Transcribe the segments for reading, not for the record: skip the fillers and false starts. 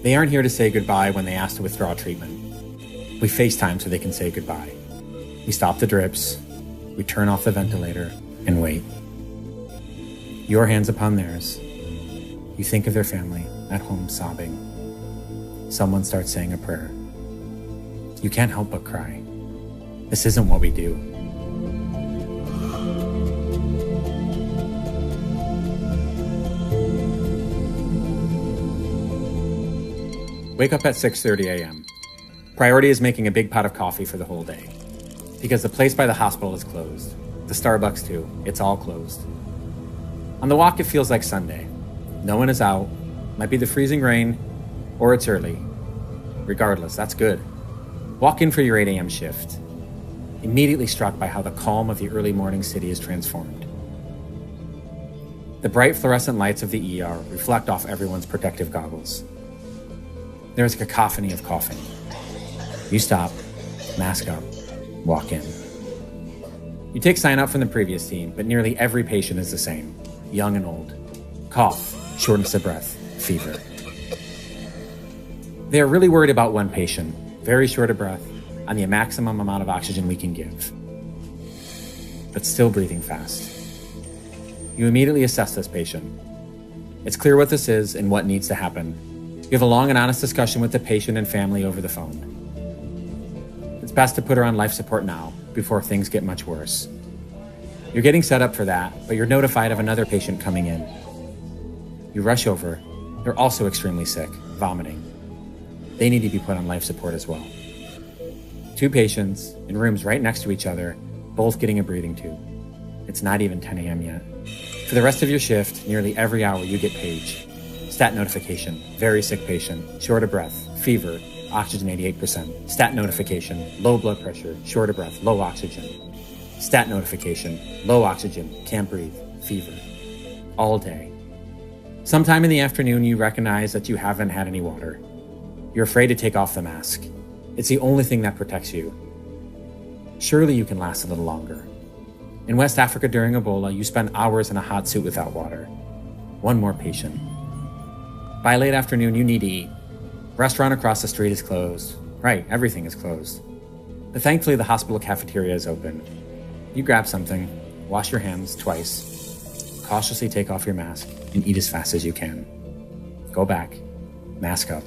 They aren't here to say goodbye when they ask to withdraw treatment. We FaceTime so they can say goodbye. We stop the drips, we turn off the ventilator, and wait. Your hands upon theirs. You think of their family at home sobbing. Someone starts saying a prayer. You can't help but cry. This isn't what we do. Wake up at 6:30 a.m. Priority is making a big pot of coffee for the whole day. Because the place by the hospital is closed. The Starbucks too. It's all closed. On the walk, it feels like Sunday. No one is out. Might be the freezing rain, or it's early. Regardless, that's good. Walk in for your 8 a.m. shift. Immediately struck by how the calm of the early morning city is transformed. The bright fluorescent lights of the ER reflect off everyone's protective goggles. There is a cacophony of coughing. You stop, mask up, walk in. You take sign out from the previous team, but nearly every patient is the same, young and old. Cough, shortness of breath, fever. They are really worried about one patient, very short of breath, on the maximum amount of oxygen we can give, but still breathing fast. You immediately assess this patient. It's clear what this is and what needs to happen. You have a long and honest discussion with the patient and family over the phone. It's best to put her on life support now, before things get much worse. You're getting set up for that, but you're notified of another patient coming in. You rush over. They're also extremely sick, vomiting. They need to be put on life support as well. 2 patients in rooms right next to each other, both getting a breathing tube. It's not even 10 a.m. yet. For the rest of your shift, nearly every hour you get paged. Stat notification, very sick patient, short of breath, fever, oxygen 88%. Stat notification, low blood pressure, short of breath, low oxygen. Stat notification, low oxygen, can't breathe, fever. All day. Sometime in the afternoon, you recognize that you haven't had any water. You're afraid to take off the mask. It's the only thing that protects you. Surely you can last a little longer. In West Africa during Ebola, you spend hours in a hot suit without water. One more patient. By late afternoon, you need to eat. Restaurant across the street is closed. Right, everything is closed. But thankfully, the hospital cafeteria is open. You grab something, wash your hands twice, cautiously take off your mask, and eat as fast as you can. Go back, mask up,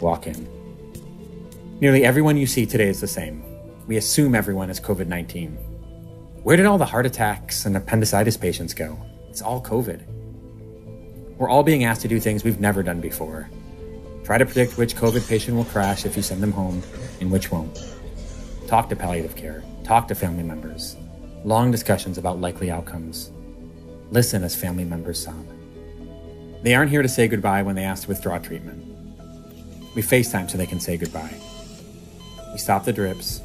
walk in. Nearly everyone you see today is the same. We assume everyone is COVID-19. Where did all the heart attacks and appendicitis patients go? It's all COVID. We're all being asked to do things we've never done before. Try to predict which COVID patient will crash if you send them home and which won't. Talk to palliative care. Talk to family members. Long discussions about likely outcomes. Listen as family members sob. They aren't here to say goodbye when they ask to withdraw treatment. We FaceTime so they can say goodbye. We stop the drips,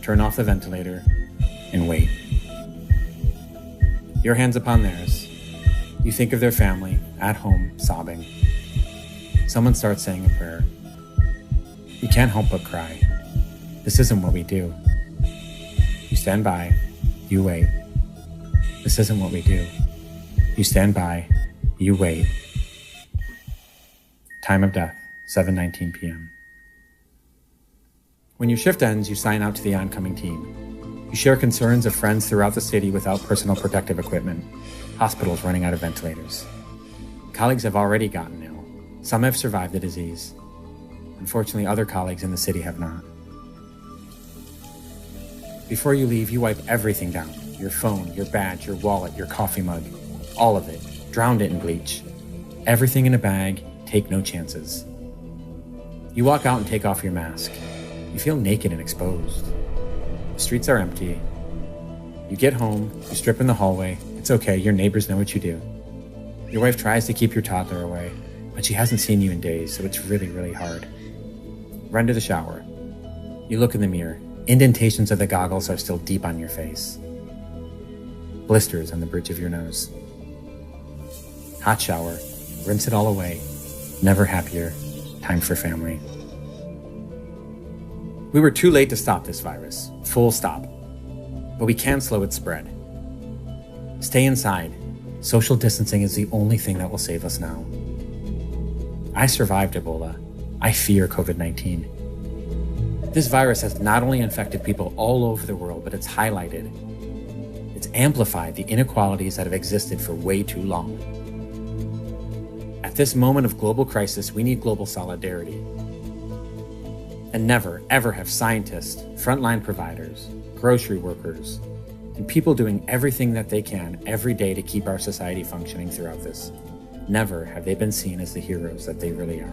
turn off the ventilator, and wait. Your hands upon theirs. You think of their family, at home, sobbing. Someone starts saying a prayer. You can't help but cry. This isn't what we do. You stand by. You wait. This isn't what we do. You stand by. You wait. Time of death, 7:19 p.m. When your shift ends, you sign out to the oncoming team. You share concerns of friends throughout the city without personal protective equipment. Hospitals running out of ventilators. Colleagues have already gotten ill. Some have survived the disease. Unfortunately, other colleagues in the city have not. Before you leave, you wipe everything down. Your phone, your badge, your wallet, your coffee mug. All of it. Drowned it in bleach. Everything in a bag. Take no chances. You walk out and take off your mask. You feel naked and exposed. The streets are empty. You get home, you strip in the hallway. It's okay, your neighbors know what you do. Your wife tries to keep your toddler away, but she hasn't seen you in days, so it's really, really hard. Run to the shower. You look in the mirror. Indentations of the goggles are still deep on your face. Blisters on the bridge of your nose. Hot shower. Rinse it all away. Never happier. Time for family. We were too late to stop this virus. Full stop. But we can slow its spread. Stay inside. Social distancing is the only thing that will save us now. I survived Ebola. I fear COVID-19. This virus has not only infected people all over the world, but it's amplified the inequalities that have existed for way too long. At this moment of global crisis, we need global solidarity. And never, ever have scientists, frontline providers, grocery workers, and people doing everything that they can every day to keep our society functioning throughout this, never have they been seen as the heroes that they really are.